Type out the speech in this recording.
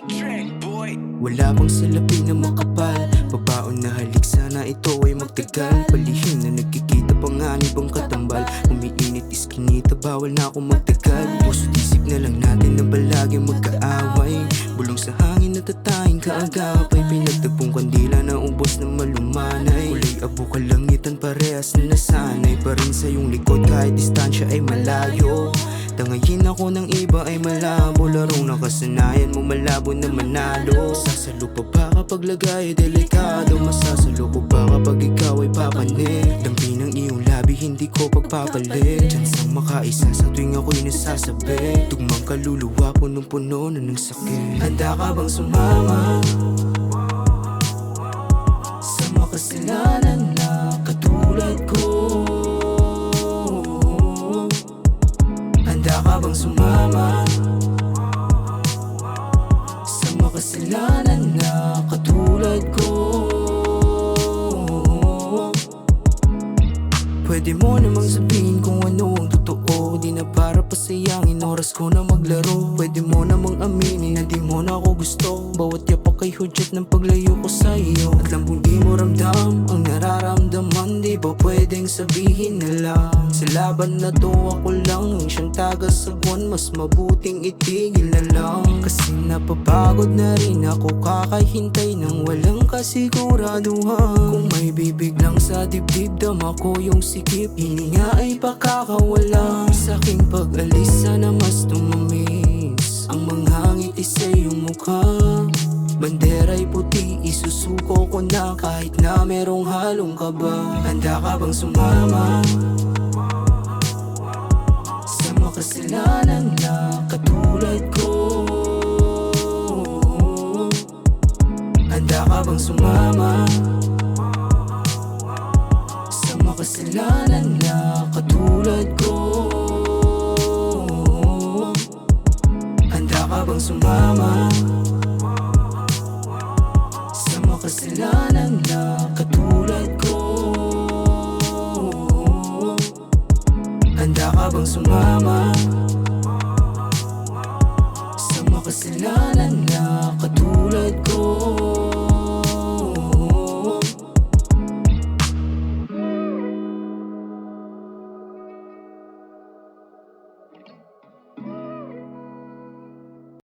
the track, boy. Wala bang salapi na makapal, babaon na halik, sana ito ay magtagal. Palihim na nagkikita, panganib ang katambal. Umiinit iskinita, bawal na ako magtagal. Puso't isip na lang natin na palagi magkaaway. Bulong sa hangin na tatahing kaagapay. Pinagtagpong kandila na ubos na malumanay. Kulay abo kalangitan, parehas na nasanay pa rin sa iyong likod kahit distansya ay malayo. Tangayin ako ng iba ay malabo, larong nakasanayan mo malabo na manalo. Sasalo pa ba kapag lagay ay delikado? Masasalo ko ba kapag ikaw ay papanik? Dampi ng iyong labi hindi ko pagpapalit. Tsansang makaisa sa tuwing ako'y nasasabi. Tugmang kaluluwa punong-puno na ng sakit. Handa ka bang sumama sa makasalanan na katulad ko? Handa ka bang sumama sa makasalanan na katulad ko? Pwede mo namang sabihin kung ano ang totoo. Di na para pasayangin oras ko na maglaro. Pwede mo namang aminin na di mo na ako gusto. Bawat yapak ay hudyat ng paglayo ko sa iyo. At lambong di mo ramdam ang nararamdaman. Di ba pwedeng sabihin na lang sa laban na to ako lang ang siyang taga-sagwan. Mas mabuting itigil na lang, kasi napapagod na rin ako kakahintay ng walang kasiguraduhan. Kung may bibig lang sa dibdib, dama ko yung sikip. Hininga ay pakakawala. Sa aking pag-alis sana mas tumamis ang mga ngiti sa iyong mukha. Bandera'y puti, isusuko ko na kahit na merong halong kaba. Handa ka bang sumama sa makasalanan na katulad ko? Handa ka bang sumama sa makasalanan na katulad ko? Handa ka bang sumama sa makasalanan na katulad ko? Handa ka bang sumama sa makasalanan na katulad ko?